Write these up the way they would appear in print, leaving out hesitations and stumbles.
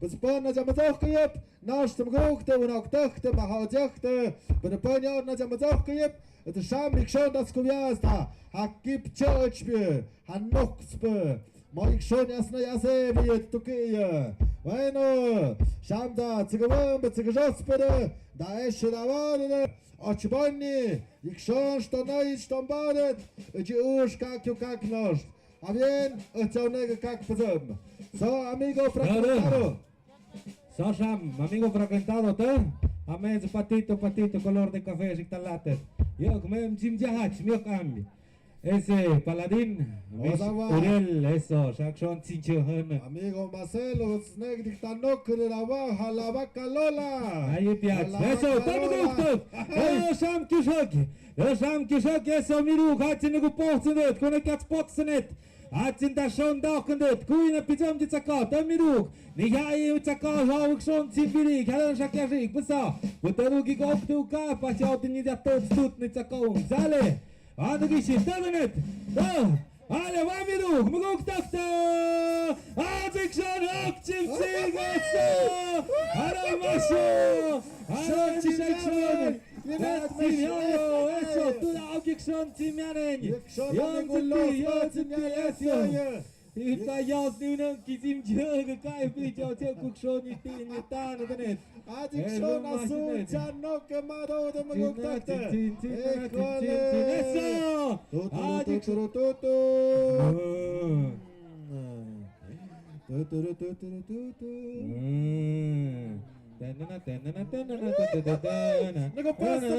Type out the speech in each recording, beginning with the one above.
Bezponna Jamazochkip, Nastum Gukte und auch Töchte, Mahajachte, bei der Ponyarna Jamazochkip, der Schamik schon das Kuviasta, Hakip Churchbe, Hanoxbe, Moik schon jasna Jasevi, Tukia, Bueno, Shamda, Zigawamba, Zigajospede, da Esche da Vade, Ochbonni, ich schon Stonai Stombadet, ich Usch Kakio Kaknost. A bien, nega kak pozem. So, amigo fragmentado. So, Sham, amigo fragmentado, te? Amez patito, color de café, si talate. Yo, comem Jim Jahach, mio cambi. Ese paladín, Uriel, eso, Shakshon Tinchon. Amigo Marcelo, sneg dictanok de la baja, la vaca Lola. Ahí piac. Eso, tamo doktor. Sham Kishok. Sham Kishok, eso, miru, hatin go portsenet, konekat potsenet. Atin da schon dokendet, kuina pitam di tsaka, tamiruk. Nihai tsaka, jau schon zimbiri, kalan shakjik, psa. Butarugi goktu ka, pasjot ni da tot stut ni tsaka. Zale. Adgishi, tavenet. Da. Ale wamiruk, mugok takta. Adik schon aktiv zigeso. Ara masho. Ara shakshon. Eso, tu da Gikson Timianen. I ta jasny nam kizim djeg kaj piđao cijel kukšoni ti ni ta na denet. Adik schon asu čanok mado da mogok takte. Eso! Adik schon. Nego pasta!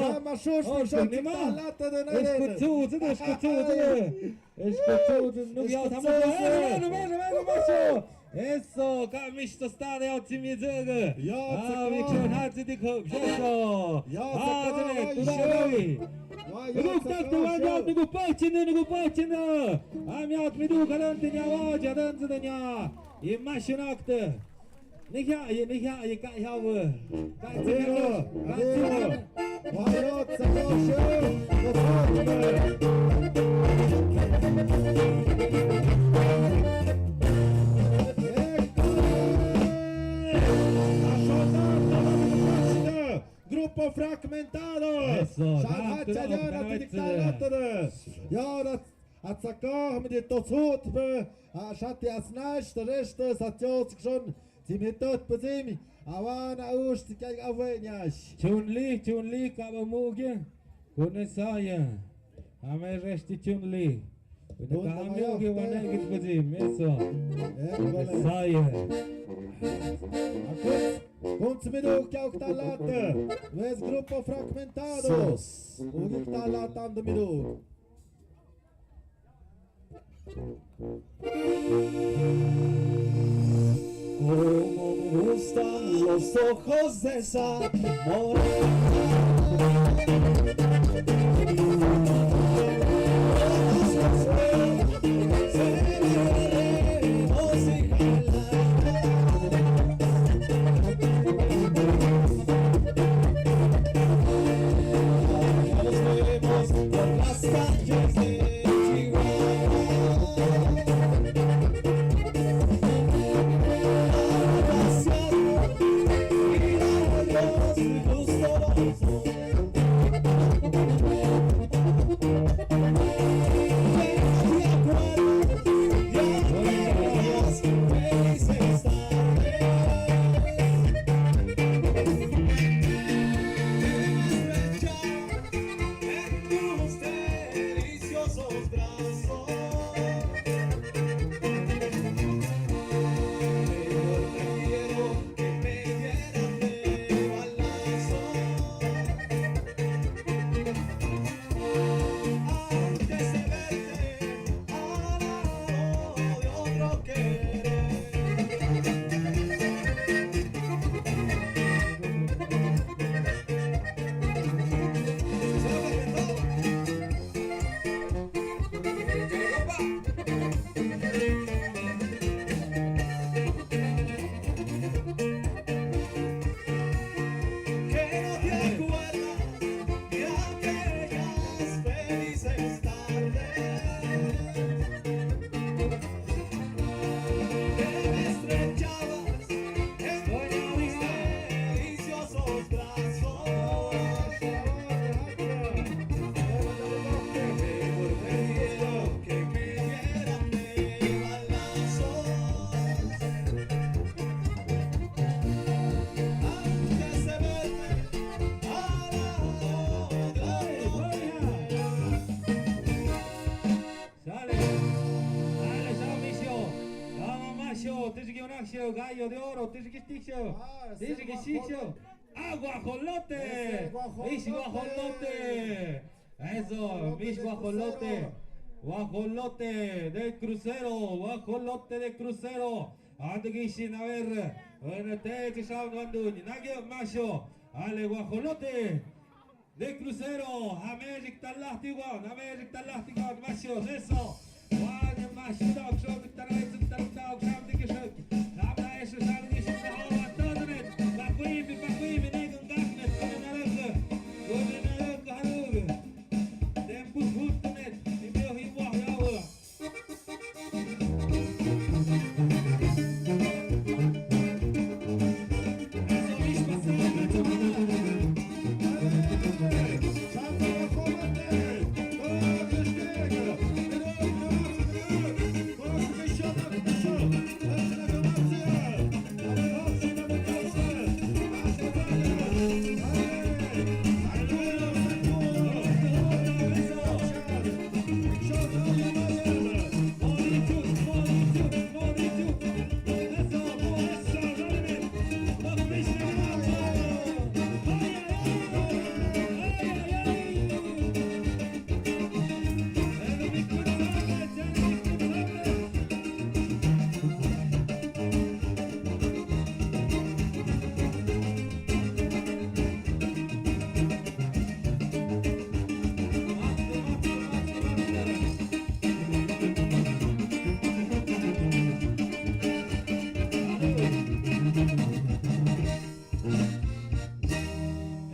Sama šušni šušni palata da ne rede. Escutu, nu iau tamo. Eso, kam mich to stare od mi dzege. Mi kšon haci di kop, eso. Haci tu davi. Nego tak to vanjat, nego pačine. Am jat mi du kalantinja vađa danzadanja. I mašinakte. Nihja, kaj have. Kaj cimelo. Vajrot se prošel, gospodine. Gruppo fragmentado. Šalhača djana ti diktalatore. Ja, Atzakah mit der Tosutbe, Schatti Asnash, der Rest hat Josik schon ziemlich tot bezim, Awana Usch, die Kijk Avenias. Chunli, Kabamuge, Kunesaya, Ame Resti Chunli. Kabamuge, Wanegit bezim, eso. Saya. Kommt mit auch Talate, Wes Gruppo fragmentado. Ugik Talata am Mido. Como me gustan los ojos de esa morena. Nos vemos por las calles de Tishiki Onakshio, Gallo de Oro, Tishiki Stixio, Ah, ese Tishiki guajolote. Stixio. ¡Ah, guajolote! Ese guajolote. ¡Mish guajolote! Eso, Mish de guajolote. crucero. Guajolote del crucero, guajolote del crucero. Andigishin, a ver, en este Chishan Ganduni, Nagio Masho, Ale guajolote del crucero, Americ Talastiguan, Americ Talastiguan, Masho, eso. One Masho, Dog, Show, Victorian, Dog, Sham, Dikishuk, Abra, Eshu, Sham, Dikishuk, Hava, Todanet, Bakuimi, Negan Gagnet, Gunenaruk, Harug, Tempus Hutnet, Imio Hiwa, Yawa. Eso mismo se va a tomar.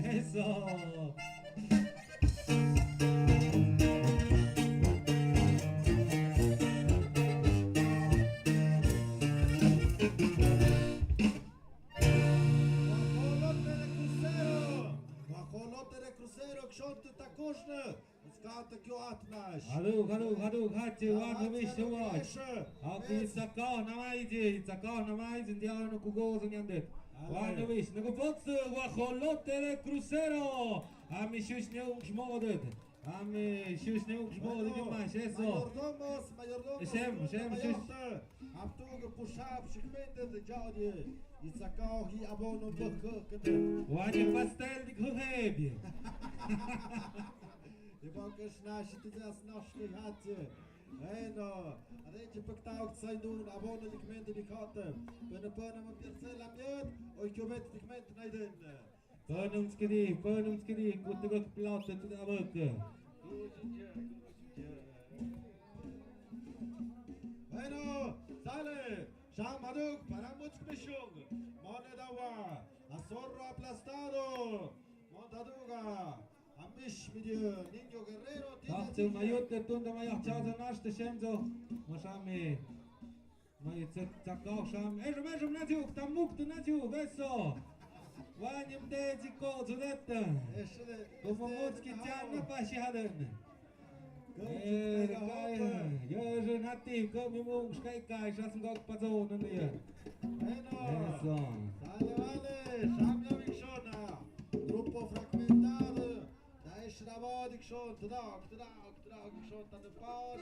Eso. Guajolote de crucero, kszonty takuszny. Skatek jo atnaś. Haluk, hachi, wan wyjściować. Aki Saka na majdzie, ndiano kugozo nyandet. Wan wyjść, nego pocy, guajolote de crucero. A mi siuś nie ukszmodet. A mi siuś nie ukszmodet, nie masz, eso. Majordomos, Shem, Aptuge puszab, szykmende de dziadzie. I cakohi abono bëkë. Wan je pastel, dik huhebje. I bokësh nashi të gjas nashke hatë. Eno, adhe që për këta o këtë sajdun, abono dik mende dik hatë. Për në më pjercela mjetë, oj kjo vetë dik mende të najdenë. Pönum skidi, kutte gok platet të da bëkë. Eno, sale, Shamaduk, paramut kmishung, Monedawa, Asorro aplastado, Montaduga, Amish midiu, Niño Guerrero, Tahtil majutte tunde ma jahtjata nashte shemzo. Ma shami. Ma jitzakak sham. Ejum natjuk, tam mukte natjuk, eso. Wanjem dezi ko zudette. Kufamutski tjanne pashi hadden. Ježe nativ, komi mung škajkaj, šasm gok pazonen je. Eno, Eso. sale vale, Shamjavik shona, Gruppo fragmentado, da ish ravadik shon, trak, shon, ta de pas,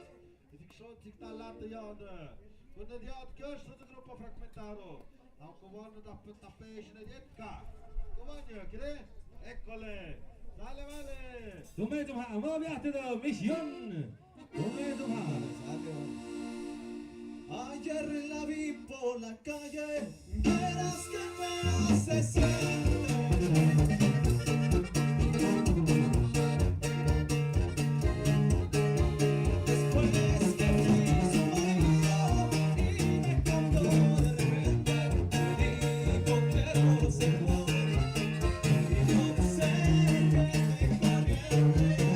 dik shon tik ta latte jane. Kunde diat kust tot de Gruppo fragmentado. Au gewonnen da tapage na jetka. Gewonnen, kre? Eccole. Sale vale. Tumezum ha, mo viate da mission. Tumezum ha. Ayer la vi por la calle, verás que me hace siempre. Después que me hizo marido y me cambió de repente, me dijo que no se puede, y yo sé que me corriente.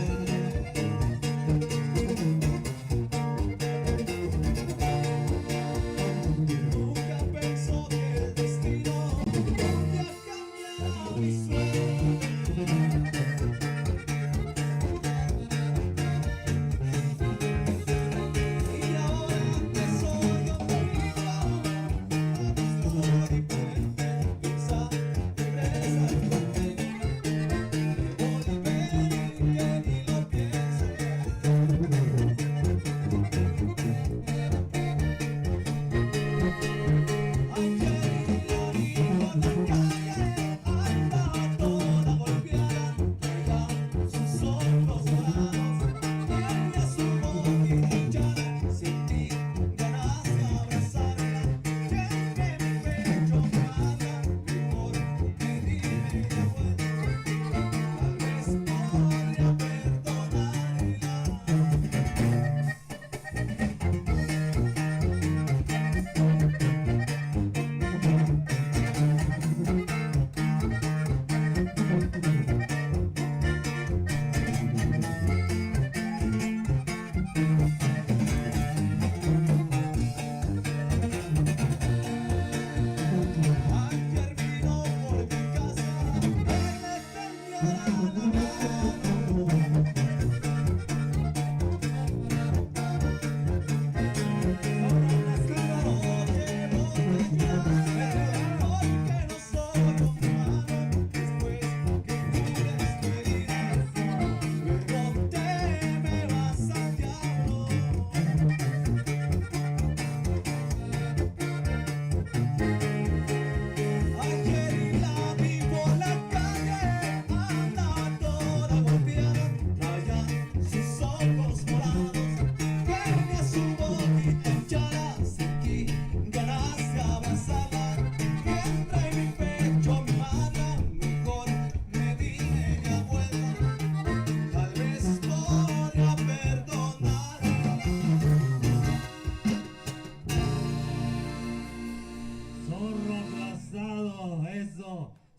Nunca pensó que el destino podía cambiar mi sueño.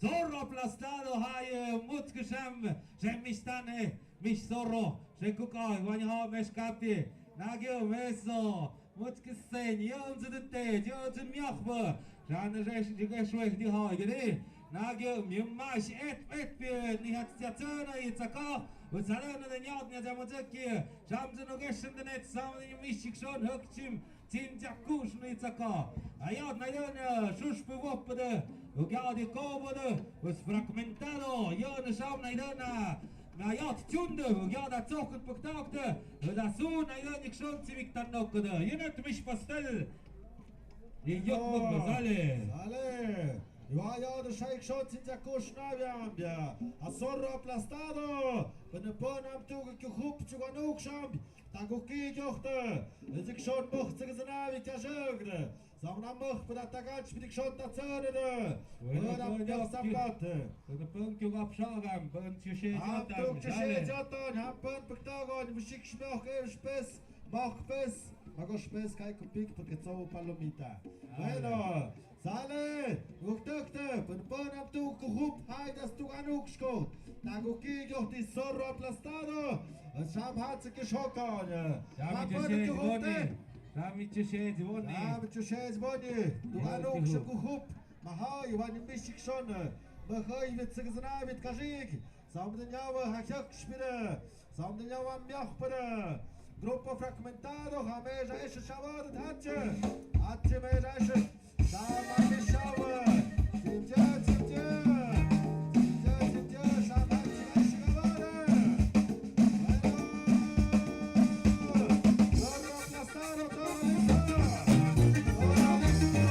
Zorro aplastado hai mutkasham, Mistane, Mish Zorro, Kukai, Wanyaha Meshkapi, Nagio Meso, Mutkisen, Yom to the Tate, Yom to Myachba, Jana Geshwek di Hagedi, Nagio Mimash et Nihatsatana, Itzaka, Utsarana the Nyat Nazamazaki, Shamson Ogeshan the net, some of the Mishikshon, Hukchim, Tim Jakush Nitzaka, Ayat Nayana, Shushpu Wopade, Ugadi Kobode, was fragmentado, Yon Sham Naidana. Ayat tjunde, ja dat zog het bektakte, dat zo na je niet zo civic dan nog de, je net mis pastel. Je jok me zale. Zale. Ja, de Sheikh Schotz in der Kuschnavia. A sorro aplastado. Wenn der Bahn am Tug gehupt zu genug scham. Da gucki jochte. Es ich schon macht sich so navi tjagre. Sam nam mach für da tagach mit schon da zerne. Und am der Sabate. De punt je abschagam, punt je shit Am Tug je jatan, am punt bektagon, wir schick schmach spes. Mach spes. Mago spes kai kupik to gezo palomita. Bueno. Sale, uktukte, per pon am tu kuhup, hai das tu anuk skot. Da guki joch di sorro aplastado. Es sham hat sich geschockt. Damit je shit woni. Ja, mit je shit woni. Du anuk kuhup. Ma hai, wan im bishik schon. Ma hai mit sich zna mit kajik. Sam den jawa hakak spire. Sam den jawa mjachpere. Gruppo fragmentado, hameja esche shawadet hatche. Hatche meja esche. Sama die Schauer! Tinja, Tinja! Tinja, Tinja, Sama die Schauer! Zorro aplastado, todo listo! Todo listo!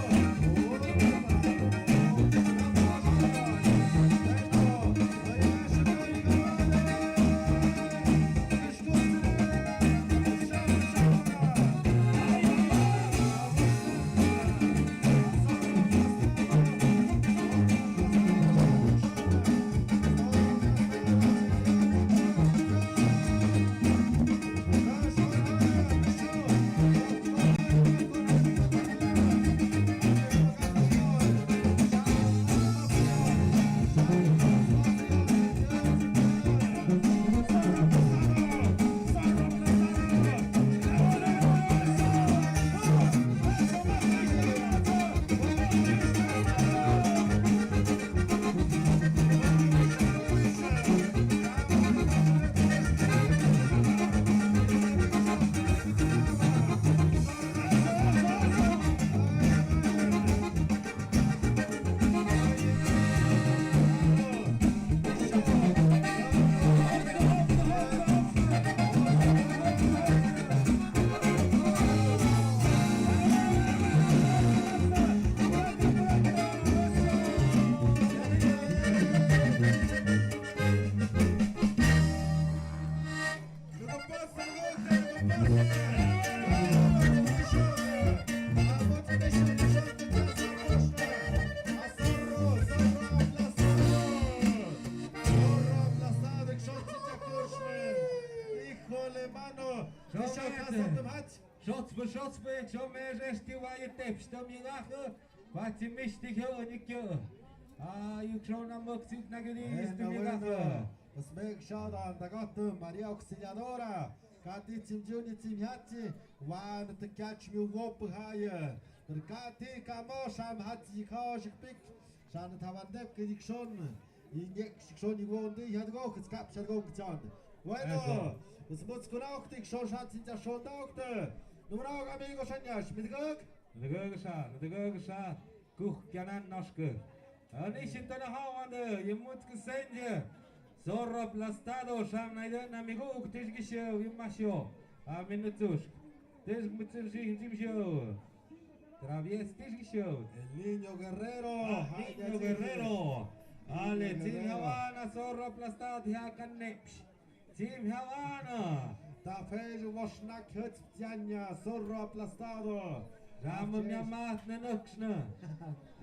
Shotsbe, zo meer is die waar je tips, dan je lachen, wat je mist die heel en ik je. Je zo naar me zoekt naar jullie, is die lachen. Das meg schada da gatto Maria Auxiliadora. Kati tim juni tim hatti, wan te catch me wop haye. Der kati kamo sham hat sich kasch pik. Shan tavandek dik schon. Ich schon ich wohne, ich hatte auch jetzt gab schon getan. Bueno, das muss genau dich schon hat sind ja schon da. Nummer amigo Shanyash mit gog. De gurgesha, kuch kanan naske. En is het er hawande, je moet gezien je. Zorro plastado, sham naiden amigo, ook tisch geshow, je masho. Minutusk. Tisch moet zich zien show. Travies tisch geshow. El Niño Guerrero. Niño Guerrero. Ale, Team Havana, Zorro aplastado, ja kan niks. Team Havana. Da fez was snack het Tjanja, Zorro aplastado. Ramo minha máquina não questão.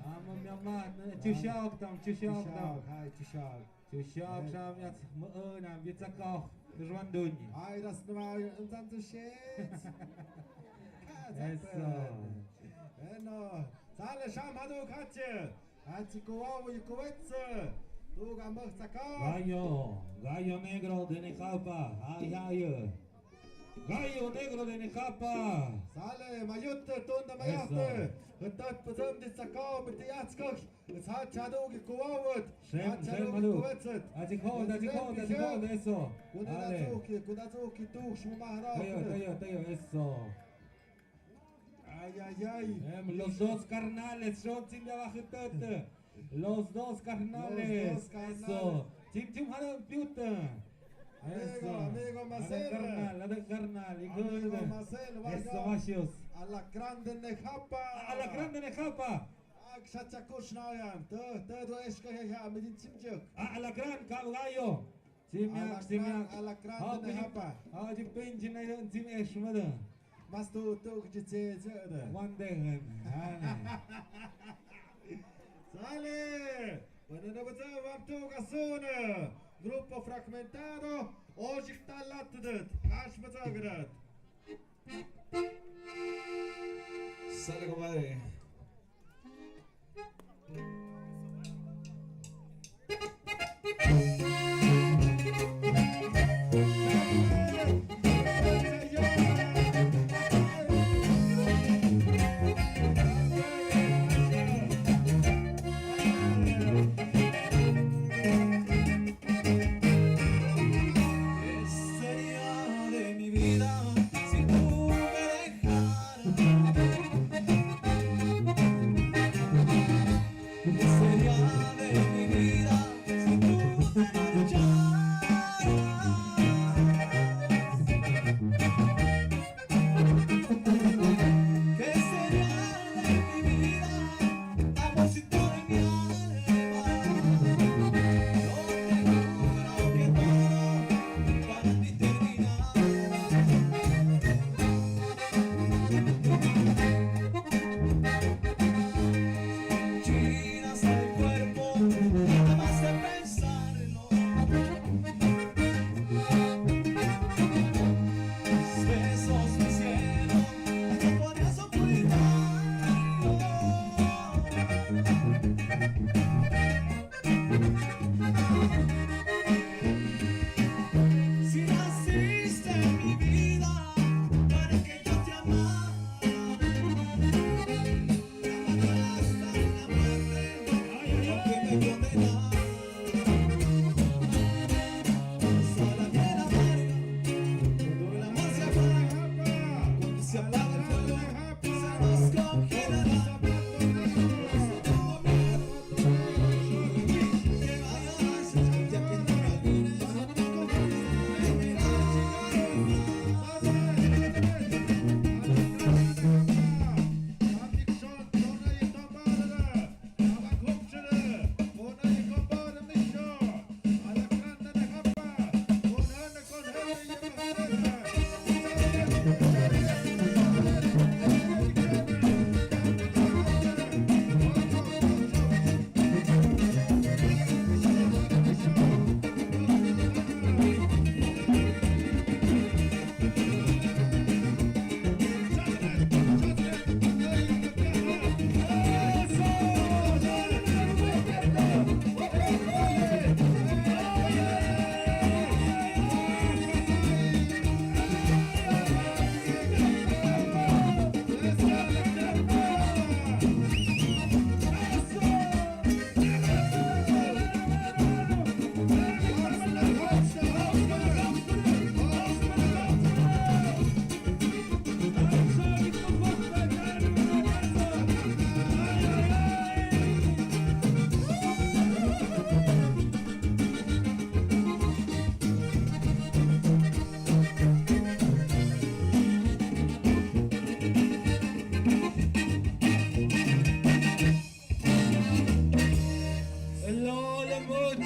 Ramo minha máquina. Tchau tam, tchau tam. Hai, tchau. Tchau, cham ja, na wiecie koch. Żwan duń. Hai, das normal und dann so shit. Eso. Bueno, sale Sham hadu katje. Hat sie gewauen, ihr Kuwitze. Du gehst zakar. Gallo negro de Necapa. Ay, ay. Gallo negro de Necapa. Sale, Majutte, Tunde, Majutte. Het dat bezum dit zakar mit die Jatzkirch. Es hat Chadu gewauen. Schem, schem, Manu. Azikon, eso. Ale. Kudazuki, du, Schmumahra. Tayo, eso. Ay, ay, ay. Los dos carnales, son sin de abajo todo. Los dos carnales. Los dos carnales. Eso. Tim, hara piuta. Amigo Marcelo. Carnal. Amigo Marcelo, Eso, Masios. a la grande Nejapa. A la grande Necapa. Kshachakushnayam. Du eschke ja mit dem Zimtjuk. A la gran caballo. A la grande Nejapa. Ah, die pinche na yon tim eschmada. Mas tu gitse zede. One day. Sale! Quando vamos tu gasone. Gruppo fragmentado. Hoje está lattet. Hash bezagrat. Sale, compadre. ¿Qué sería de mi vida si tú me dejaras? ¿Qué sería de mi vida si tú te marcharas? ¿Qué sería de mi vida, amorcito de mi alma? Yo te juro que todo para ti terminará. Chinas al cuerpo, nada más de pensarlo. Tus besos, mi cielo, no podías ocultarlo. Si naciste en mi vida para que yo te amara, hasta la muerte, aunque me condenara. Sola bien amarga, cuando el amor se apaga, cuando se apaga el fuego, se nos congelará. Tengo miedo que vayas, ya que no camines. Lola Much.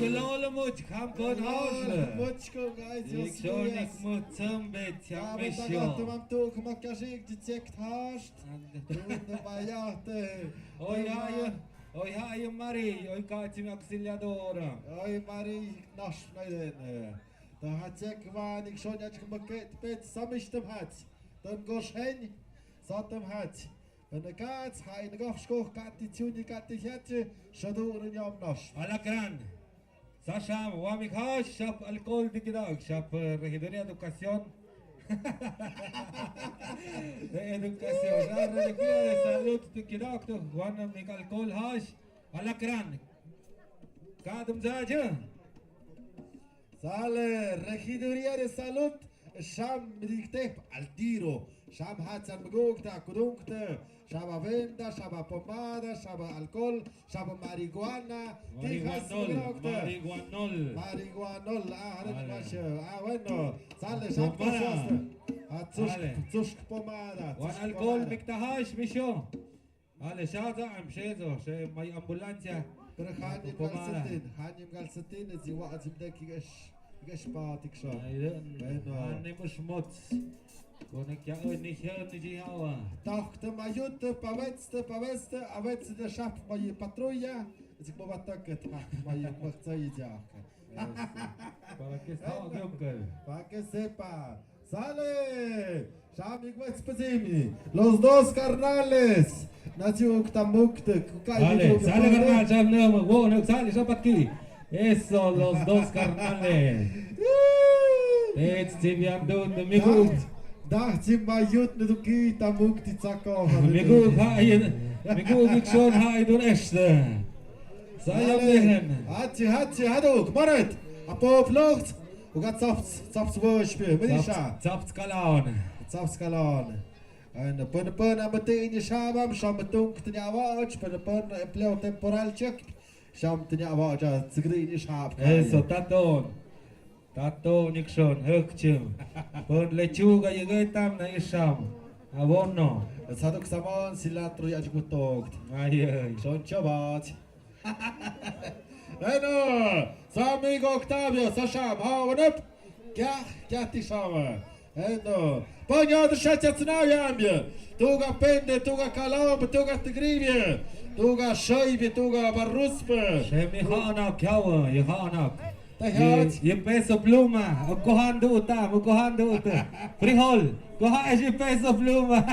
Lola Much, Kampon Hausle. Muchko, guys, Ik zou niet moeten bet, ja, Ja, men mesjo. tagatte mam tu, makka sig, dit sekt hast. Tunde bajate. Oj, ja, ja. Oi hai Mari, oi Katim Auxiliadora. Oi, Marie, nasch neiden. Da hat sich gewahnig schon jetzt gemacht, bet samistem hat. Dann gosh hen, satem hat. Wenn der Katz, hein gofschkoch, katti tuni, katti hätte, shadur in jam nasch. Alacran. Sasha, Wamikhash, Shap Alcohol de Kidag, Shap Regidoria Educación. De Educación, Regidoria de Salud de Kidag, Juan Mik Alcohol Hash, Alacran. Kadum Zaja. Sale, regidoria de salud, sham dicte al tiro. Sham hat san begukta, kudunkte, shaba venda, shaba pomada, shaba alcohol, shaba marihuana, Marihuanol. Marihuanol, bueno, sale, sham posaste. Zusk pomada. Juan Alcohol Miktahash, Misho. Ale Shaza, am Shezo, my ambulancia. Pero hanim galsetin, sie war als Deck gespatig schon. Ne Schmutz. Konek ja nicht hören, nicht hauen. Dachte ma jute, paveste, avetse de schap moje patruja, ich mo bataket ha, moje machzai jaka. Para que está Junker. Pa que sepa. Sale! Shamik Vespazimi! Los dos carnales! Naciuk Tamukte! Sale, sale carnal, ya no, bueno, sale, ya para aquí. Eso, los dos carnales. Jetzt sind wir am Dunde, mir gut. Dacht sie ma jut ne duki Tamukti Zako. Mir gut, ich schon, hai, du Echte. Sei am Lehen. Haduk, Moret! Apo Flucht! U gaat zaps woordspel, Melisha. Zaps Kalon. Zaps Kalon. En până abătăi în șabam și am bătunk tine avaci, până empleo temporal check. Și am tine avaci, țigri în șab. Eso, taton, Nixon, Höckchim. Până lechuga, e tam na isham. Abono. Îți aduc samon, silantru, ia cu toct. Ai. Și-on ceabați. Bueno, Samigo Octavio, Sasham, Havanep, Kja Tishama. Bueno, Ponyo de Shatyatsnayambia, Tuga Pende, Tuga Kalab, Tuga Tigrivia, Tuga Shaibi, Tuga Barruspe. Shemi Hanak, Kjawa, je Hanak. Tehat. Je peso pluma, o kohan duta, o kohan duta. Frijol, kohan je peso pluma.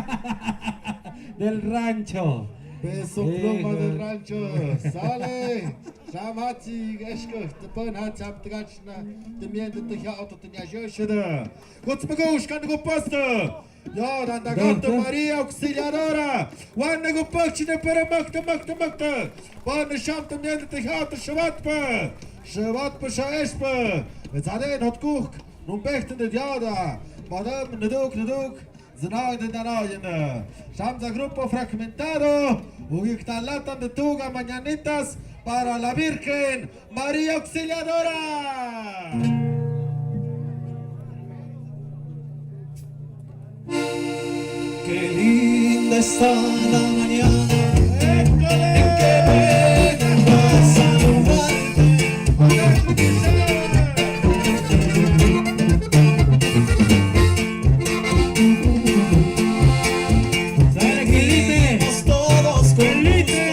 Del rancho. Peso pluma del rancho. Sale. Shamati, Eshko, the Pun hat up the Gachna, the Miende, the Auto, the Yajoshida. What's the gosh? Can go pasta? Ja, dan da gato Maria Auxiliadora. Wanne go pakchine per makta. Wanne shamte Miende, the Auto, Shavatpa. Shavatpa, Shaespa. It's a not cook. No becht in the Yada. Madame, Naduk. Znaj de danajene. Sham za grupo fragmentado. Uictalatan de Tuga Mañanitas. Para la Virgen María Auxiliadora. Qué linda está la mañana en que vengo a saludarte. Sale Quelite. Todos Quelite.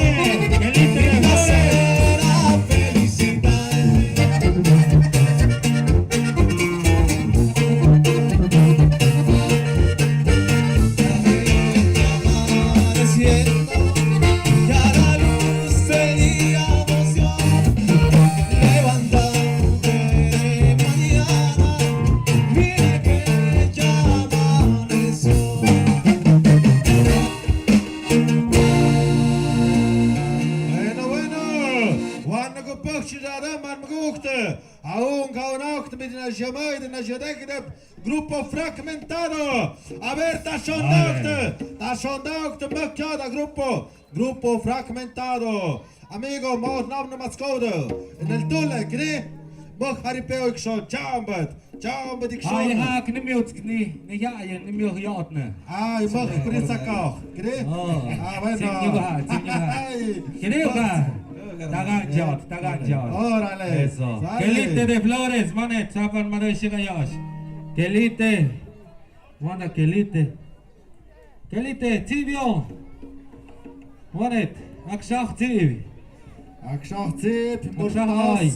Grupo fragmentado. A ver, Tashondacht, Mökjada, Grupo fragmentado. Amigo, mod namne Mascode. En el Tulle, Gri, Moch Haripeo Ikshon, Jambet Ikshon. Ai hak ni miut ni jajen, ni miut jatne. Ai, Moch Prisakach, Gri. Bueno. Kiriuka. Taganjot. Órale. Eso. Quelite de Flores, manet, sapan madoishiga yash. Quelite. Mana Quelite. Quelite, Tibio. Manet, akshach Tibi. Akshachzip, Akshachai.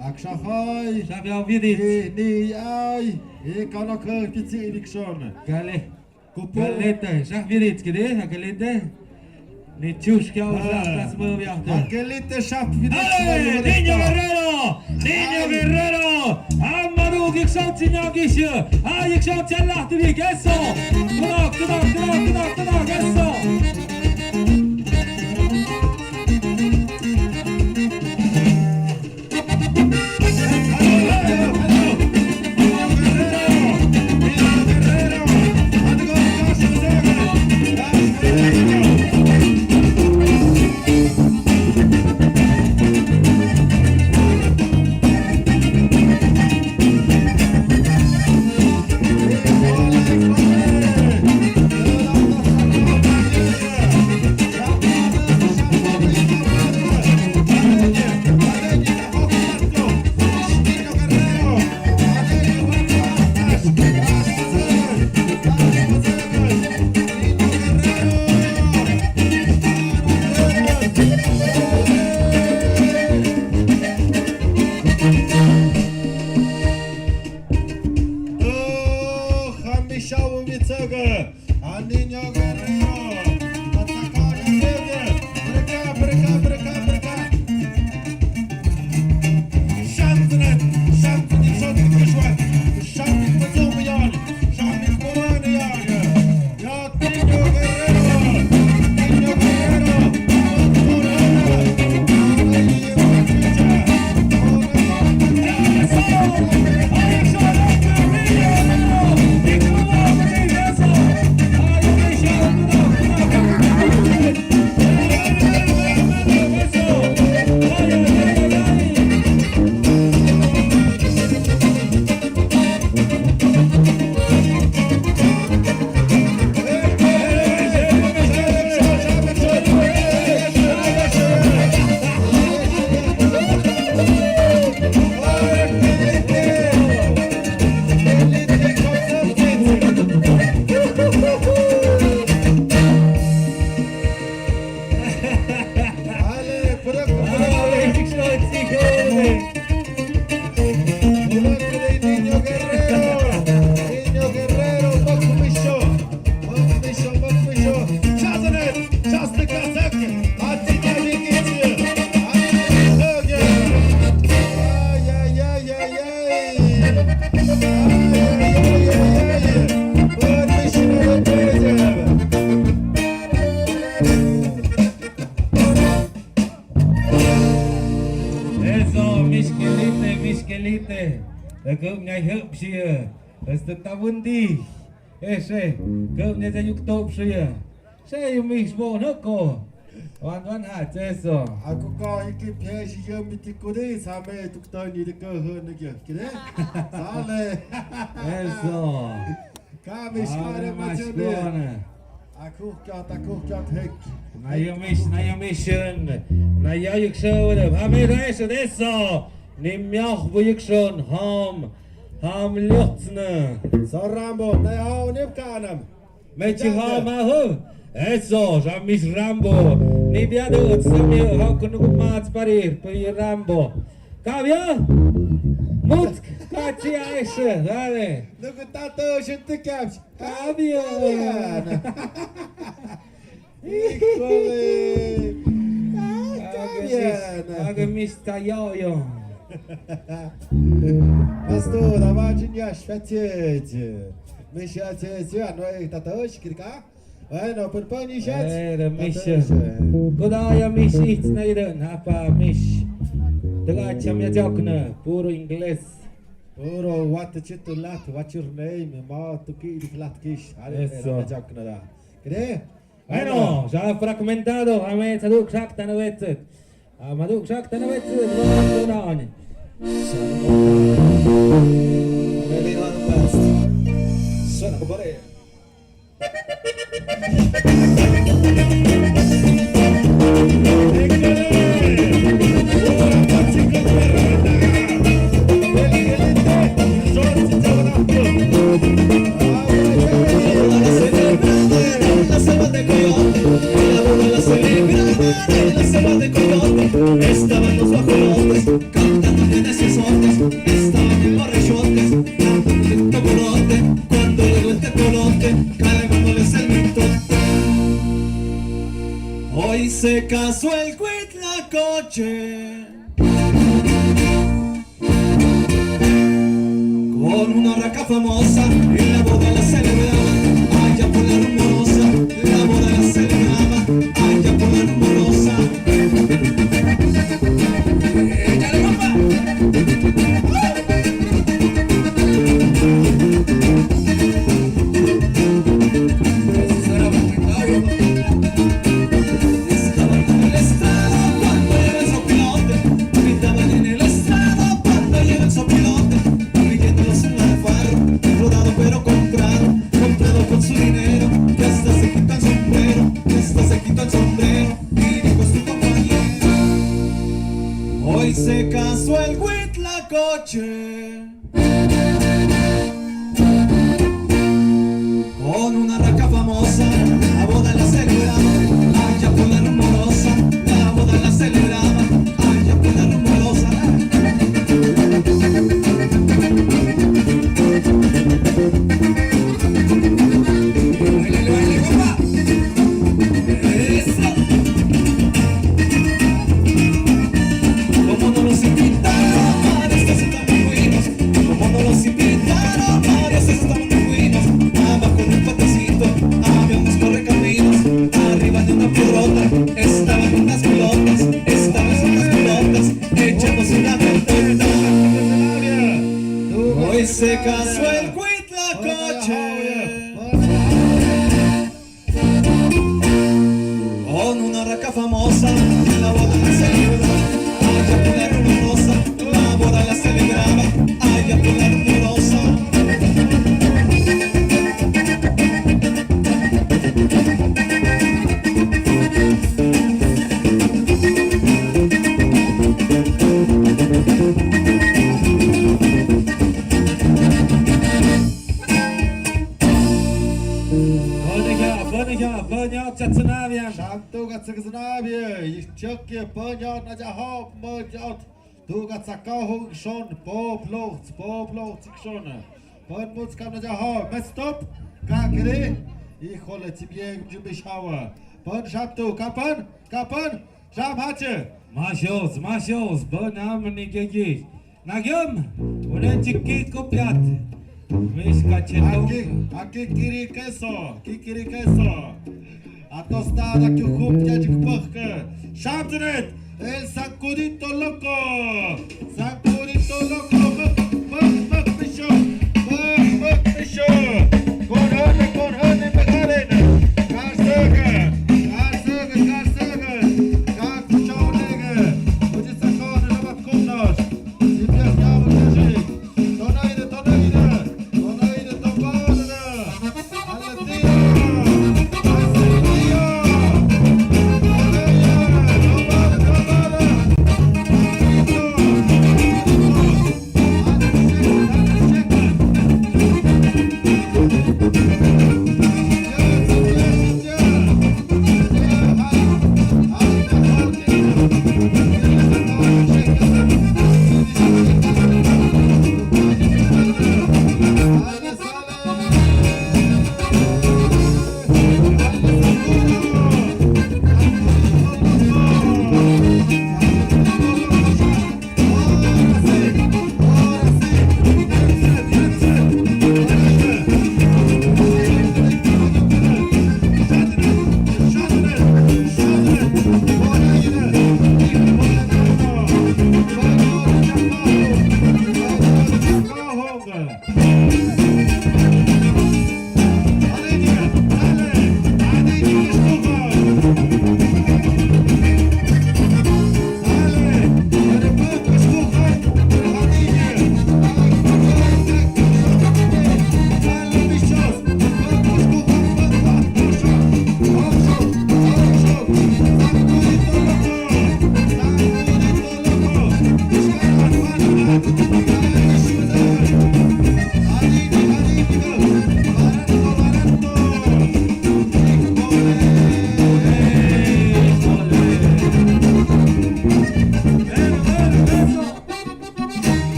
Akshachai. Schaf ja wie dit. Nee, ai. Ik kan ook een beetje in schon. Gale. Kupu. Galete. Schaf wie dit gede. Galete. Ni tjuska och schaf das move jag. Gelite schap wieder. Hey, Niño Guerrero! Niño Guerrero! Amadou Gixotinagis! Ah, Gixotialahtivik! Eso! Goddag, eso! Ngày hấp xìa, từ tavun đi, ese, cơm nhà yuk top xìa, xe yum mix bo nó co, hoàn hạ chế so. Aku có iki phe si yum miti kudi same tuk toi ni de cơ hơn nữa kìa, kìa. Sale. Eso. Kami skare macam Aku kau tek. Na mission, na yuk show de, hame reise eso. Nimjach bujikson ham luchtne. So Rambo, nej ha nip kanam. Mechi ham ahu. Eso, jamis Rambo. Ni biado utsami ha kunu mats parir pi Rambo. Kavia? Mut kachi aisha, dale. Nuku tato shinte caps. Kavia. Ikole. Kavia. Agamista yo. Pastor, avagem de ashfetete. Mexete, a noi tatosh kirka. No, per pani shat. Misha. Godaya mish it's naiden hapa mish. Daga chamya jakna puro inglês. Puro what chitu lat, what's your name? Ma tuki di lat kish. Eso. Jakna da. Kede? Bueno, ya fragmentado, ame saduk shakta na wetset. Amaduk shakta na wetset, what on. Really on the best. Son of a buddy. La selva de Coyote, se casó el Huitlacoche con una raca famosa, en la boda la celebraban, allá por la rumorosa, la boda la celebraban, allá por la rumorosa. ¡Échale, papá! Eso era muy claro. Estaban en el estrado cuando llega el sopilote, gritaban en el estrado cuando llega el sopilote, pidiéndolos un alfaro, rodado pero comprado con su dinero, que hasta se quitó el sombrero, que hasta se quitó el sombrero, y dijo a su compañero, hoy se casó el Huitlacoche con una raca famosa, la boda la celebraba, allá por la rumorosa, la boda la celebraba, allá por la rumorosa. ¡Bailale, baile, compa! ¡Eso! Como no los invitaron, varios que se estaban buenos, como no los invitaron, varios que se estaban buenos, abajo en un patecito había unos correcaminos, arriba de una piedrota estaban unas pelotas, echándose una vuelta. Hoy se casó el Huitlacoche con una raca famosa, la boda la celebraba, allá por la rumorosa, la boda la celebraba, allá por la rumorosa. Bonjour, Chatsunavian. Shamtuga Tsagznavi, Ischöki, Pönjot, Najahop, Mönjot, Tuga Tsakahu, Shon, Poplots, Tikshon, Pönmutskam Najahop, Mestop, Kakri, Híjole, Tibie, Jimishauer, Pön Shamtu, Kapan, Sham Hatche. Machos, Bonam Nigegi. Nagyom, un chiquit copiat. Miss Cachetong. Aqui Kikiri Queso, a tostada que o Rupia de Porca, Shamtunet, El Sacudito Loco, Bicho, con Hane, Megaren, Garsaga, Garkuchonega, onde sacou na Bacunas, e perdemos a gente, Tonaida,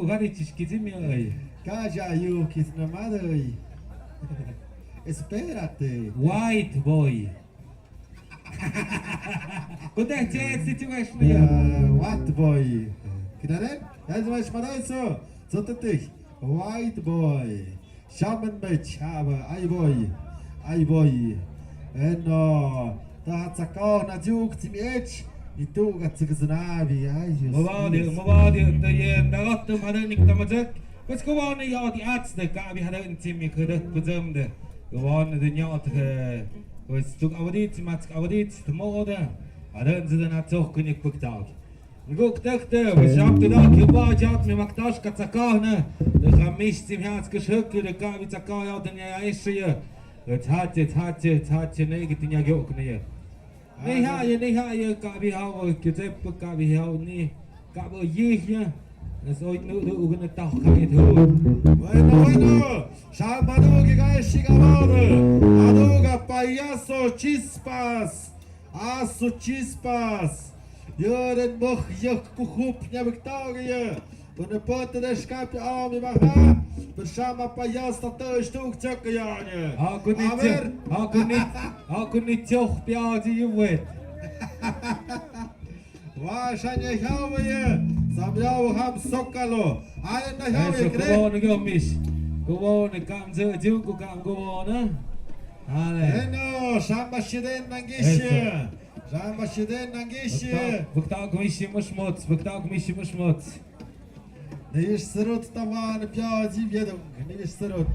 gareces que se me oye. Calla, Yuki, na madre. Espérate. White boy. Куда тебе ситуация я? White boy. Kidaren? Ja, du weißt mal so. So dich. White boy. Schauen mit, aber ein boy. Ein boy. No, da hat zakon na juk zum Edge. I tu ga tsigznavi. Ai, مبادئ تيين دغت هذا نكتمجك بس كوان يا دي أتس ده كابي هذا نتيمي كده كزم ده كوان الدنيا أتك بس تك أوديت ما تك أوديت تمودا هذا نزيد ناتوه كنيك بكتاك نقول تكتة بس عم تلاقي يبا جات من مكتاش كتسكاهنا الخميس تيمهات كشهك ده كابي تسكاه يا الدنيا يعيشية تهاتي نيجي الدنيا جوك نيه نهاية كابي هاو كتب كابي هاو ني كابو ييه Soy no gonna talk it Bueno, Shamadu que cae Shigamado, Aduga payaso chispas, aso chispas, Joren Boch Yok Kuhup Victoria, und der Pote der Schape Arme Maha, Beshama Payas da Stuk Chakayane. How could it joke Piazzi you wet? Wahrscheinlich haben wir, Sabiau haben Sokalo, alle nach Hause gekriegt. Gewonnen, Gommisch. Gewonnen, kam so, Junko kam gewonnen. Alle. Eno, Shamba Shiden Nangische. Shamba Shiden Nangische. Buktak Mishi Mushmutz, Buktak Mishi Mushmutz. Не ешь сырот таван, пьязи ведом, не ешь сырот.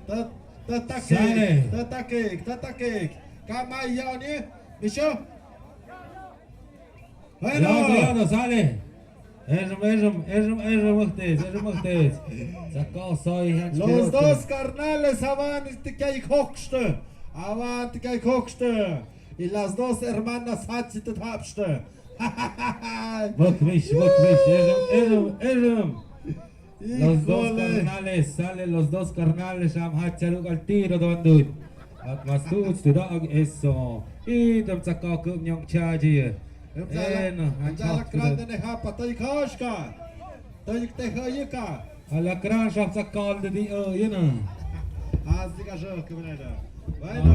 Та такик. Камай яни, Мишо? Bueno, sale. Machtet. Sacó soy Los dos carnales avanti que hay hochste. Avanti que hay hochste. Y las dos hermanas hat sie das habste. Mach mich. Los dos carnales, sale los dos carnales, am hat charug al tiro donde. At mastut studag eso. Y tam sacó cum nyong chaji. Alacrán de Nejapa, той кошка, той техаика. Alacrán шап сакал de di yena. Así que yo que venera.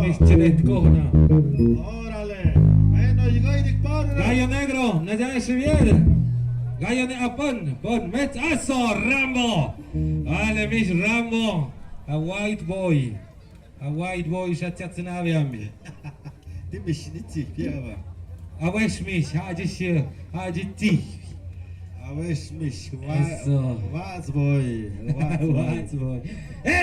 Mis chilet kohna. Órale. Bueno, llegó y dispara. Gallo negro, na ya se viene. Gallo de pon, met eso, Rambo. Ale mis Rambo. A white boy, شتت نابي دي مش نتي فيها. أوش مش هاجي تي أوش مش Eso. What's boy. What's boy.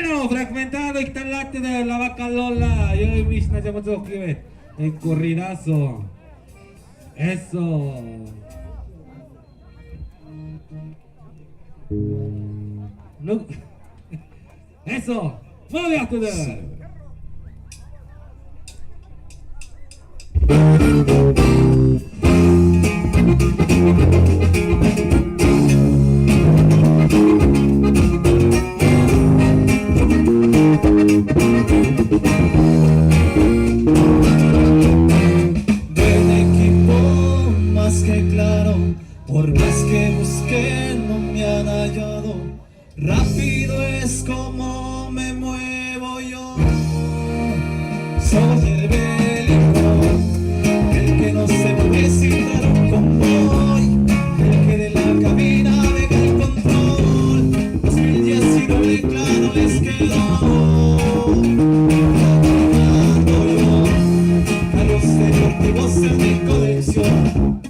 No, fragmentado y tan late de la vaca Lola. Yo y mis Nayamoto que el corridazo. Eso. No. Eso. Mueve a todo. Del equipo más que claro, por más que busqué no me han hallado. Rápido es como me muevo yo. Soy el bélico, el que no se puede citar un convoy, el que de la cabina deja el control. 2019 claro les quedó. Deportivos en mi colección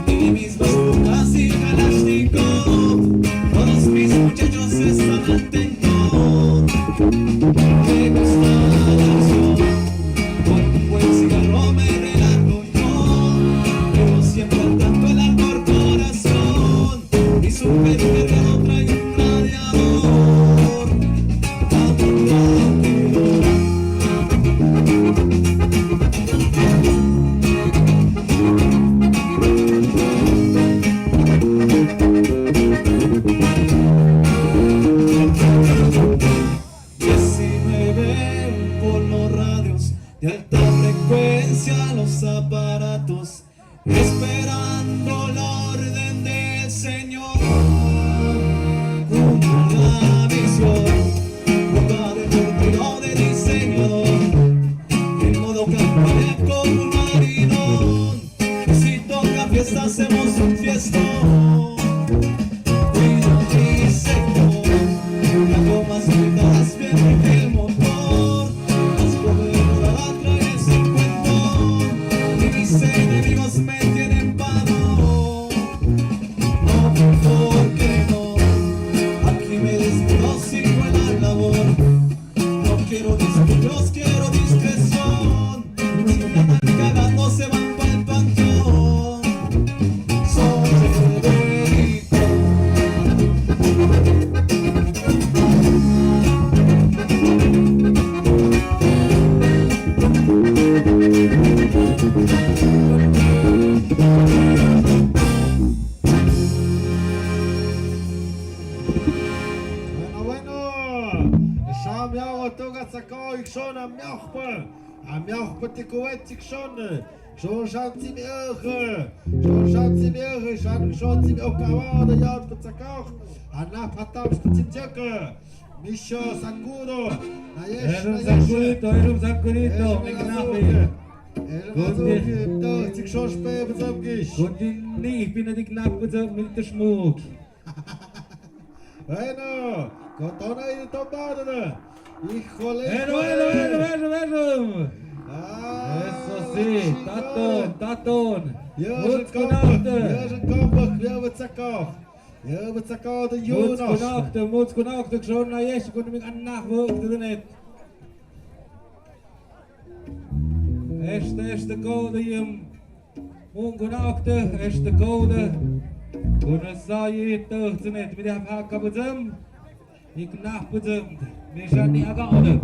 y mis bazucas y Kalashnikov, todos mis muchachos están atentos. Me gusta la acción, más dejas bien el motor, las cobertura la traes en cuento, y mis enemigos me tienen paro. No, ¿por qué no? Aquí me despido, sigo en la labor. No quiero discursos, quiero discreción. Si me andan cagando, se van pa'l panteón. Soy Federico. Bueno, schau mir auch, du hast ich schon am Jochbe, die Kuwait ich schon schaut sie mir, schon sie mir auch Kawada, ja, mit Zakach, Anna Patam, Spitzinjacke, Misho, Sangudo, Erum Sankurito, Mignapi. ich schon spät, was ich. Kundi, ich bin nicht knapp mit der Schmuck. Bueno, Cotona y Tombada. Híjole. Erum. Eso sí, Taton. Jörgen Kombach, wer wird Zakach? Wer wird Zakach, der Jonas? Mutskunakte, schon na jesh, kunde mig an nachwirkte nicht. Este code jim. Munkunakte, este code. Kunde saai tucht niet, mit der Hakabuzum. Ik nachbuzum. Mir shan ni agade.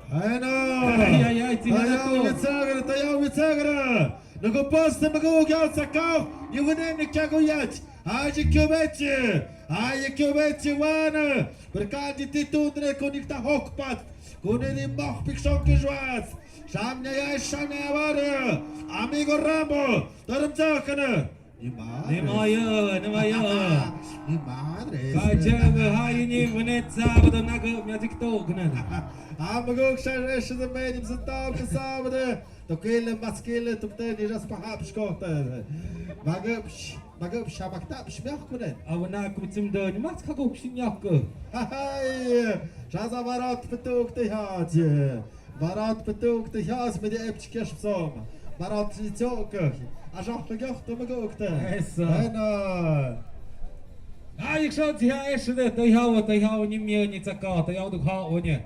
Bueno. Ai, Tayaw Mitsagara. Nago poste mago gyal Zakach. Yuvenem ni Kaguyat. Aje kubetje wana. Berkandi titundre konikta hokpat. Kuneni machpik shonke schwarz. Shamnya ya shamnya ware. Amigo Rambo. Darum zakane. Ni madre. Ni madre. Kaçağı hayini vnet sabada nago myazik tognen. Amigo kşarış de benim zıtam sabada. Tokille maskille tupteni jas pahapşkohta. Magıp şabakta pişmek kunen. Avna kubitim dön mat kagok shin yakı. Hay, şaza varat petuk te hacı. Varat petuk te haz med epçkeş psom. Varat çok. Ajak göhte magokte. Essa. Ayna. Ay kşot ya eşde tay hava ni mye tsaka tay awduk ha onye.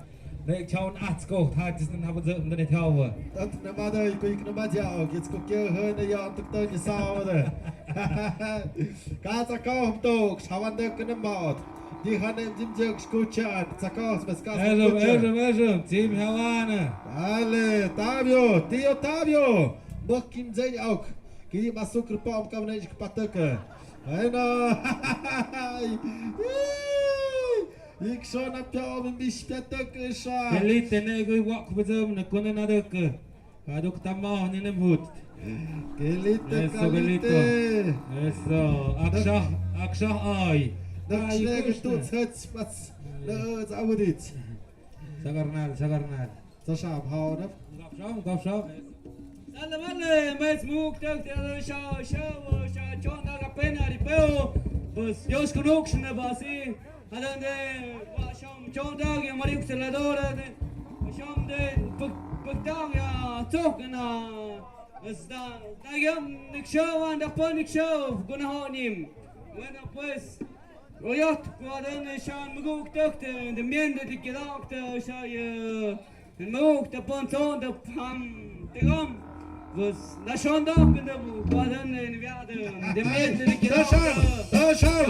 Lek chaun atsko hat is na bazı ne hava. Dat ne madai kuik ne madjao. Jetzt guck ihr höne ja tuk tön saude. Kaza kom tuk şavande kene mat. Die hanem dimjek skuchan. Zakos meskas. Erum tim havana. Ale, Tavio, Tavio. Mokim dzień ok. Kiedy ma cukr pom kawnezik patykę. Ayna. Ik schon am Piaum bis patykę sha. Elite ne goi wak bazım ne kone na dök. Aduk tamah ne mut. Gelite Eso gelito. kalite. Eso akşah ay. Dakşne gestutz hets was. Ne awdit. Sagarnal. Zashab haune. Gafşam. Salve, mas muktak şa çona kapena ripeo. Pues Dios conocne basi. Adande şam çondag ya mariuk seladora de. Şam de pagtang ya tokna. Esta dagam nikshawan da panikshaw gunahonim. Bueno pues Royat kuadan şan muktak de miende dikidakta şay mukta ponton da pam tegam. Was na schon da kunde baden in viade de miende dikidakta. Dashab.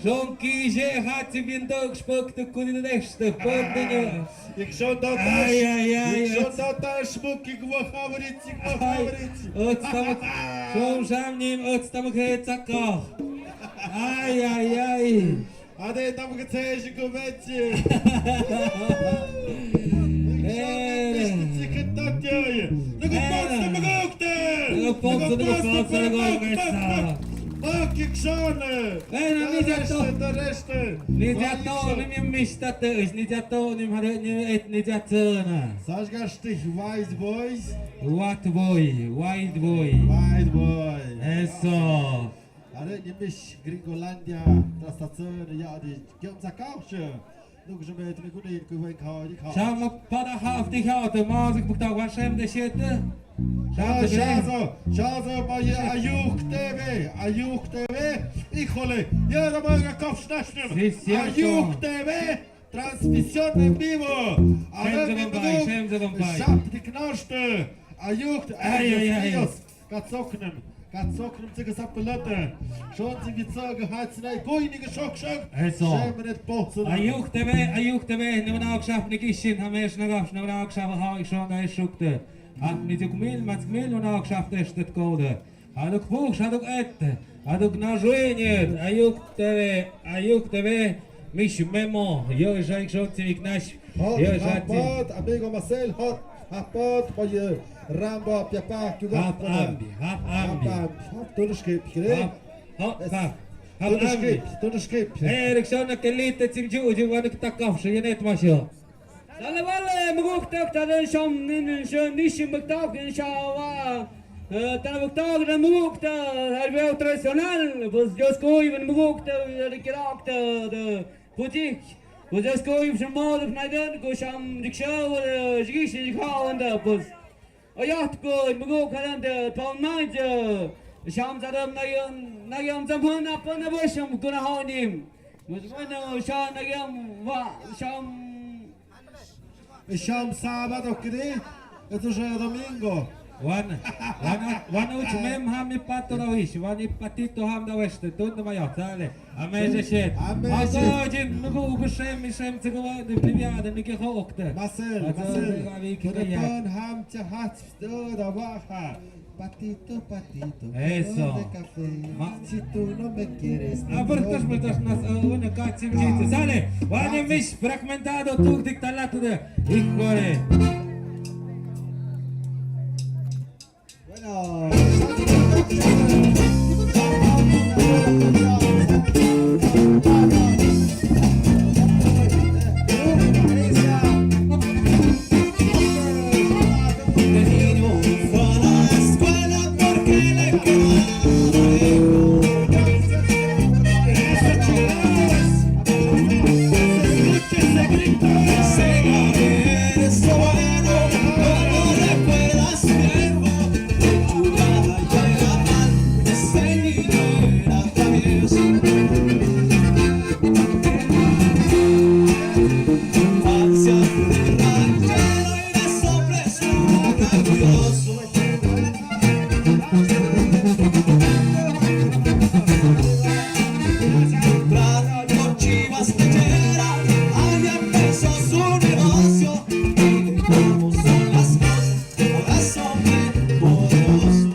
Schon Kische hat sie wie ein Tag gespuckt und gut in der nächste Pöttingen. Ik schon dat Ai, ai, ai, Ik schon jetzt- dat schmuck, ik wil favoriet, ik wil Ai, favoriet. Schon Schamnim, jetzt haben wir jetzt auch. Ai, ai, ai. Ade, tam gezegd, ik wil wetje. Mag ik zo'n? De rest. Niet ja to, niet meer mist dat is. Niet ja to, niet meer niet niet ja zona. Sag gastig, white boys. White boy, white boy. White boy. Eso. Ale nie myśl, Gringolandia, trastacyjny, ja, die komt za kauwtje. Nog eens een beetje met goede inkomen, ik hou die Schau mal, pada haft dich out, maar ik moet daar schäm de shit. Shazo, bij je Ayuk TV, ik holle, ja, dan mag ik afsnijden. Sí, cierto. Ayuk TV, transmisión en vivo. Schäm ze van bij. Schap die knarste. Ayuk, Ai, ai, ai. Gaat zocken, zich eens appelletten. Schon sie gezogen, hat sie nicht goeinige Schockschöck. Eso. Schämen nicht botzen. Ayuk TV, nu na geschafft ne kishin, haben wir schon geschafft, nu na geschafft, ha ich schon da schukte. Hat mit dem Mil nu na geschafft ist das Code. Hallo Buch, hallo Et. Hallo Gnajunier, Ayuk TV, mich Memo. Jo, ich schon ziemlich nasch. Hapot, amigo Marcel, hapot, bij je Rambo, Pjapa, Hap Ambi. Tunneskip, Tunneskip. Erik schon eine Gelite zum Juju, wenn ich da kaufst, je net was jo. Alle Walle, Muguktak, dann schon nicht im Muguktak, in Schawa. Dann Muguktak, dann Muguktak, er wäre traditionell, was just going, wenn Muguktak, der Charakter, der Politik. Was just going from all of Naiden, go sham Dikshaw, Jigish, Jikaw, and the bus. A yacht go, Mugukak, and the Tom Niger. Sham Zadam Nagam Zampun up on the bush, I'm gonna hold him. Was when Sham Nagam, Sham. Sham Sabat, okej? Het is domingo. Wan uch mem ham mi patrovish, wan i patito ham da weste, tut ma ja, tale. A meje shit. Also, jin nugo beshem mi shem tsu de priviade mi gehokt. Marcel, Marcel. Ham te hat da baja. Patito. Eso. De café. Si tú no me quieres. Apertas nas una kacim jit. Sale. Wan mi fragmentado tu dictalato de. Ikore. Bueno. De niño fue a la escuela porque le quedaba lejos. Esos chicos, escuchen ese grito. Sé que eres lo bueno, no recuerdas viejo. De chulada llega mal, ese niño era travieso. Infancia de ranchero y de sopresura orgulloso. Temprano por Chivas Lecheras, ahí empezó su negocio. Y de cómo son las cosas, corazón bien poderoso.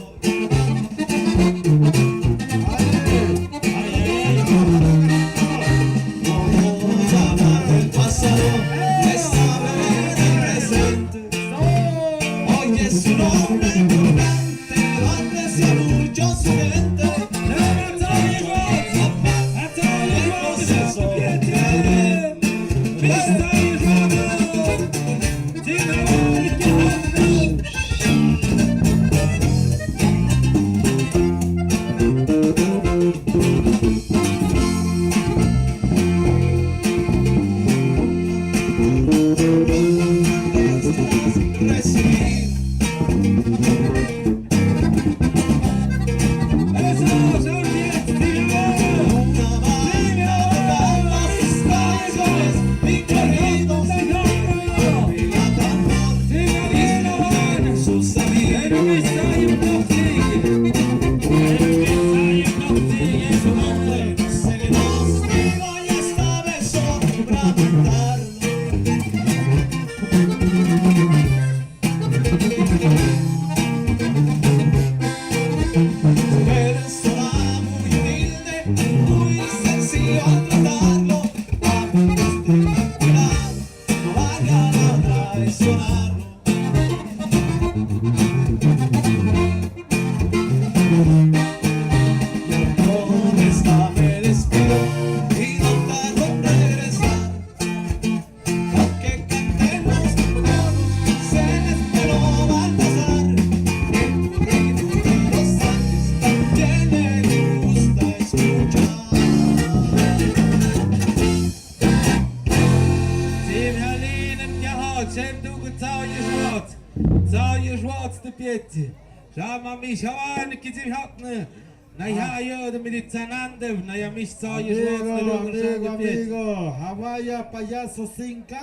Vamos a hablar del pasado, esta vez del presente. Hoy es un hombre importante, aprecia mucho su gente. Recibir. Eres sola, muy humilde, muy sencillo al tratarlo. No vayan a traicionarlo. Con esta me despido y no tardo en regresar. Aunque cantemos canciones de lo Baltasar, los Sánchez también me gusta escuchar. Tim Helenen gehabt, Schem du Zaje schwarz de Pieti. Schama mich hawan kitim hatne. Na ja de meditanande, na ja mich zaje schwarz de Amigo, Hawaii, payaso Cinca.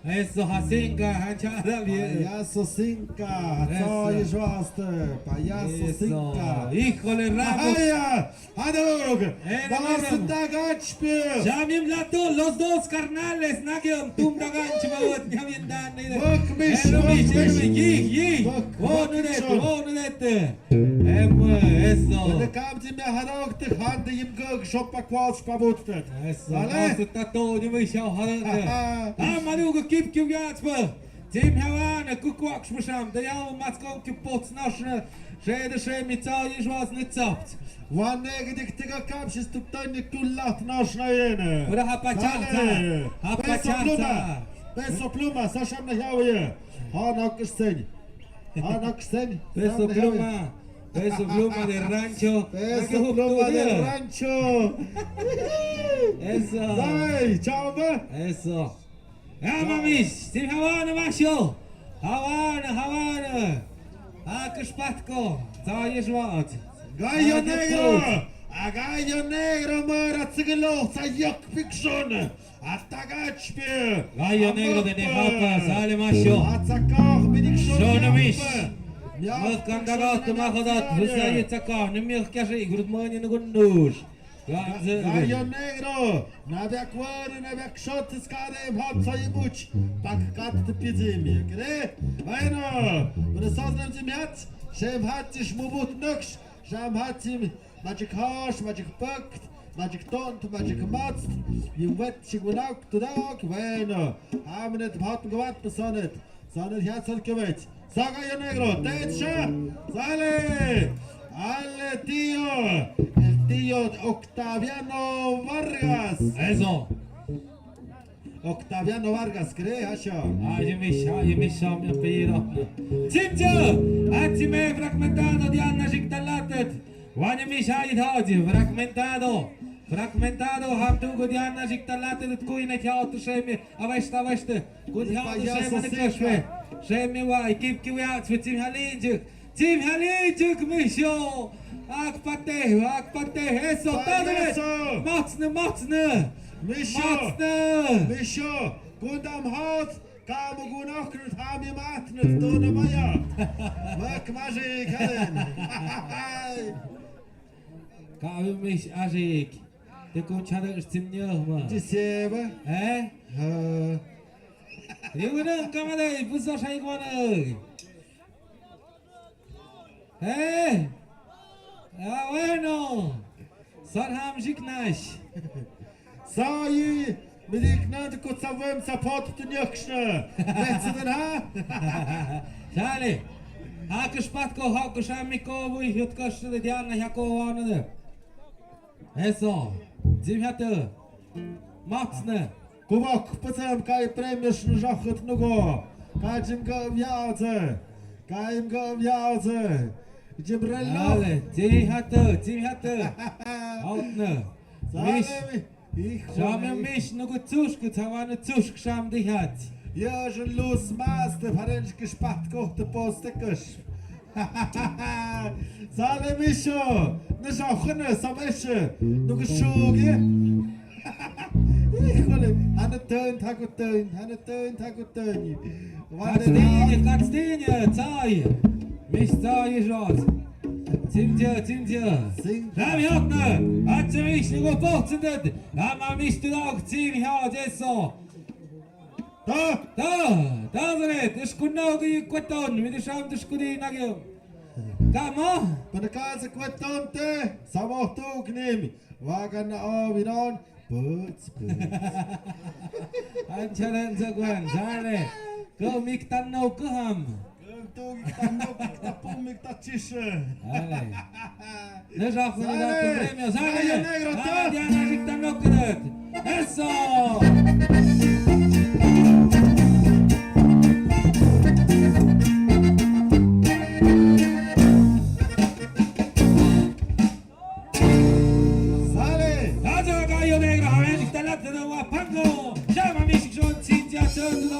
Eso hasinga hanchada bien. Payaso Cinca, Zoe Schwarze, Payaso Cinca. Híjole Ramos. Hawaii, Hadog, Nagam. was da Gatspiel. Shamim lato los dos carnales nagium tum da ganch bawat nyamien dan ni. Bak mich, Yih. Onu det. Eso. Da kam sie mir Hadog die Hand im Gurk shoppa kwals pavuttet. Eso. Ale? Also tato ni mich auch hat. Manuga kip jatspa. Tim Hawana kukwak shmasham. Da ja matskon kipots nashne. Шеде мицаje was nicht zapt. Wann dich Digga kamst, ist du deine Kullat nachschneiden. Oder Hapachata. Peso pluma, Sasha na jauje. Ha naksten. Peso pluma del rancho. Peso pluma del rancho. Eso. Dai, ciao be. Eso. Ja mamis, Tim Hawana masho. Hawana. Akashpatko. Zaje wat. Gallo negro. A gallo negro mora cigelo, sayok fiction. Atagachpe. Gallo negro de Nejapa, sale masho. Atsakar bidik Шона миш. Мах кандагаат махадат, высаи цакар, не мех каши, грудмани на гундуш. Gallo negro, na vek word, na vek shot, skade im hart sai much. Pak kat de pizemi, gre? Bueno, und es saznem zum hat, schem hat sich mubut nux, schem hat sich magic harsh, magic bucked, magic tont, magic matzt. Wie wet sich genauk to dog, bueno. Haben net hat gewat besonnen. Sonnet herz hat gewet. Sag Gallo negro, techa, sale. Alle tío, el tío Octaviano Vargas. Eso. Octaviano Vargas, ¿cree? Asha. Haje mich am apellido. Timja, atime fragmentado di Anna Jigtalatet. Vane mich haid haji, fragmentado ham tu di Anna Jigtalatet et kuine teatro scheme, avesta. Gut teatro scheme ne kashwe. Scheme wa ikip ki wa tsvitim halinjuk. Tim Halinjuk misho. Akpate, eso, tadret. Matzne. Misho, gut am Haus, kam und gut nachgrund, haben wir matnet, Dona Maya. Mak maji kalen. Kavi mich ajik. De konchada istimnyo ma. Ciseba. Yuguna kamade, busa shay gwana. Bueno. Sarham Jiknash. Sai, mit ich nannte kurz auf dem Support den Jökschne. Wetze den ha? Šali, ako špatko, ako šamiko, vuj, jutkošte da djana jako vanade. Eso, zimhate, matsne. Kuvak, pacem kaj premiješnu žahot nugo. Kajim ga vjavce. Jibrello. Ale, zimhate, outne. Mish, šamem mish, nugo cušku, tavane cušk šam dich hat. Ja, schon los, Master, Parensch gespacht, kochte Postekisch. Sale Mischo, ne Schauchene, Samesche, nu geschoge. Ich wolle, hanne Tönt, Hagutönt. Katstine, zai. Mich zai schwarz. Zimtje. Ram jokne, hat ze mich nugo pochtzendet. Rama mich du auch zim ja, deso. Da zret, es kunno gi kwaton, mit sham de skudi nagyo. Kamo? Penekase kwetonte, samohtuu nimi. Wakan na ovinon, puts. Ancaran seguan, sale. Ke miktan no keham. Kentung tanuk tapumik tacishe. Ale. Leżach na Sale! to premio, Sale, sale. negro, to! Ale Diana miktan no kret. Eso! Sale! Raja Gallo Negro, Hamid Talat, Pango, Jama Mishik John, Cynthia, Turtle,